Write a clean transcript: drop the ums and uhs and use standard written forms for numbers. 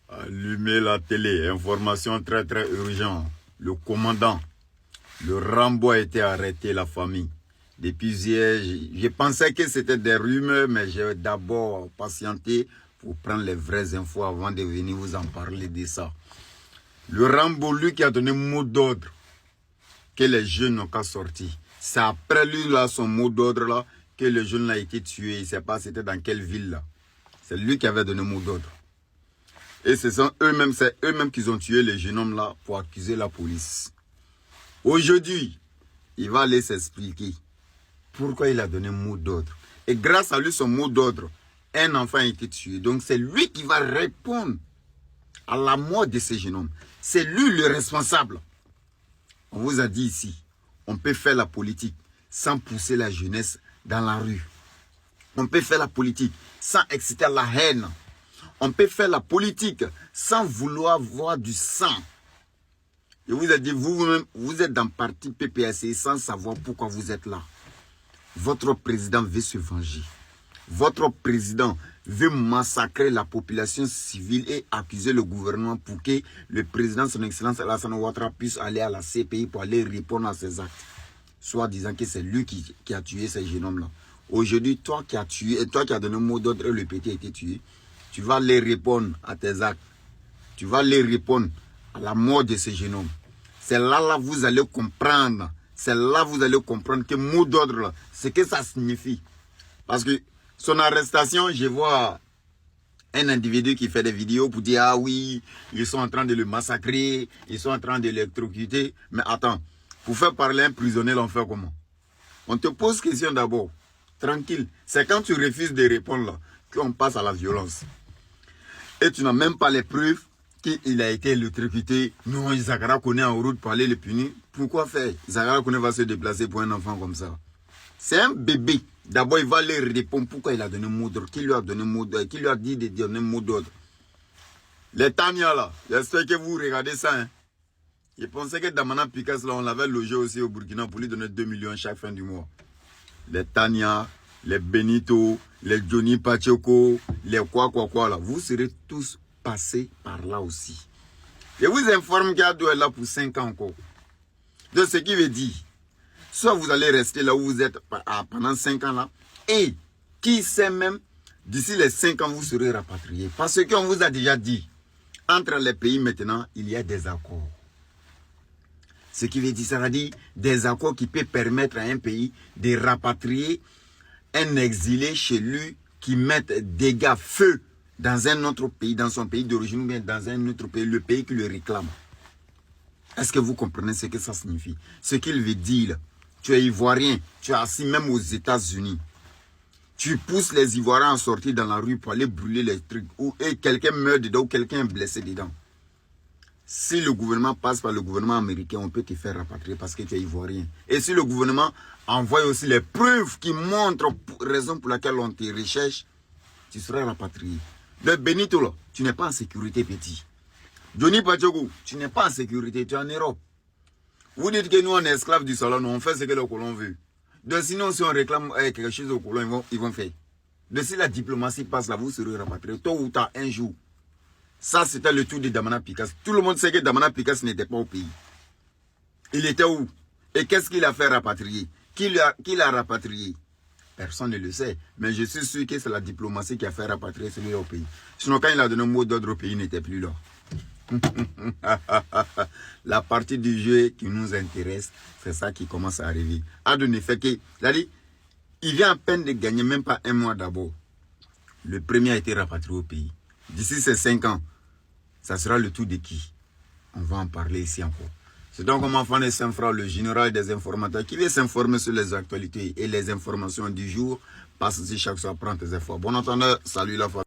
Allumez la télé, information très urgente. Le commandant, le Rambo a été arrêté, la famille. Depuis hier, je pensais que c'était des rumeurs, mais j'ai d'abord patienté pour prendre les vraies infos avant de venir vous en parler de ça. Le Rambo, lui qui a donné mot d'ordre, que les jeunes n'ont qu'à sortir. C'est après lui, là, son mot d'ordre, là, que le jeune a été tué. Il ne sait pas c'était dans quelle ville, là. C'est lui qui avait donné mot d'ordre. Et c'est eux-mêmes qui ont tué les jeunes hommes là pour accuser la police. Aujourd'hui, il va aller s'expliquer pourquoi il a donné mot d'ordre. Et grâce à lui, son mot d'ordre, un enfant a été tué. Donc c'est lui qui va répondre à la mort de ces jeunes hommes. C'est lui le responsable. On vous a dit ici, on peut faire la politique sans pousser la jeunesse dans la rue. On peut faire la politique sans exciter la haine. On peut faire la politique sans vouloir voir du sang. Je vous ai dit, vous-même, vous êtes dans le parti PPAC sans savoir pourquoi vous êtes là. Votre président veut se venger. Votre président veut massacrer la population civile et accuser le gouvernement pour que le président, son excellence Alassane Ouattara, puisse aller à la CPI pour aller répondre à ses actes. Soit disant que c'est lui qui a tué ces jeunes hommes-là. Aujourd'hui, toi qui as tué, et toi qui as donné un mot d'ordre et le petit a été tué, tu vas les répondre à tes actes. Tu vas les répondre à la mort de ces jeunes hommes. C'est là vous allez comprendre. C'est là vous allez comprendre que mot d'ordre, ce que ça signifie. Parce que son arrestation, je vois un individu qui fait des vidéos pour dire, ah oui, ils sont en train de le massacrer, ils sont en train de l'électrocuter. Mais attends, pour faire parler un prisonnier, on fait comment? On te pose question d'abord. Tranquille. C'est quand tu refuses de répondre là qu'on passe à la violence. Et tu n'as même pas les preuves qu'il a été électrocuté. Non, Isakara Kone en route pour aller le punir. Pourquoi faire? Isakara Kone va se déplacer pour un enfant comme ça. C'est un bébé. D'abord, il va lui répondre pourquoi il a donné mot d'ordre. Qui lui a donné mot d'ordre? Qui lui a dit de donner mot d'ordre? Les Tania là, j'espère que vous regardez ça. Hein? Je pensais que Damana Picasso là, on l'avait logé aussi au Burkina pour lui donner 2 millions chaque fin du mois. Les Tania, les Benito, les Johnny Pacheco, les quoi là. Vous serez tous passés par là aussi. Je vous informe qu'il y a deux là pour 5 ans encore. De ce qui veut dire, soit vous allez rester là où vous êtes pendant 5 ans là, et qui sait même, d'ici les 5 ans, vous serez rapatriés. Parce qu'on vous a déjà dit, entre les pays maintenant, il y a des accords. Ce qui veut dire, ça veut dire des accords qui peuvent permettre à un pays de rapatrier un exilé chez lui qui mette dégâts feu dans un autre pays, dans son pays d'origine ou bien dans un autre pays, le pays qui le réclame. Est-ce que vous comprenez ce que ça signifie? Ce qu'il veut dire, tu es ivoirien, tu es assis même aux États-Unis. Tu pousses les Ivoiriens à sortir dans la rue pour aller brûler les trucs, et quelqu'un meurt dedans ou quelqu'un est blessé dedans. Si le gouvernement passe par le gouvernement américain, on peut te faire rapatrier parce que tu es ivoirien. Et si le gouvernement envoie aussi les preuves qui montrent la raison pour laquelle on te recherche, tu seras rapatrié. Le Benito, là, tu n'es pas en sécurité, petit. Johnny Pacheco, tu n'es pas en sécurité, tu es en Europe. Vous dites que nous, on est esclaves du salon, on fait ce que le colon veut. Donc sinon, si on réclame quelque chose au colon, ils vont faire. Donc si la diplomatie passe là, vous serez rapatrié, tôt ou tard, un jour. Ça, c'était le tour de Damana Picasso. Tout le monde sait que Damana Picasso n'était pas au pays. Il était où? Et qu'est-ce qu'il a fait rapatrier? Qui l'a rapatrié? Personne ne le sait. Mais je suis sûr que c'est la diplomatie qui a fait rapatrier celui-là au pays. Sinon, quand il a donné un mot d'ordre au pays, il n'était plus là. La partie du jeu qui nous intéresse, c'est ça qui commence à arriver. A donné fait que, il vient à peine de gagner, même pas un mois d'abord. Le premier a été rapatrié au pays. D'ici ces 5 ans, ça sera le tour de qui? On va en parler ici encore. C'est donc comme enfant de Saint-Frère, le général des informateurs, qui veut s'informer sur les actualités et les informations du jour. Passe ici chaque soir, prends tes efforts. Bon entendeur, salut la famille.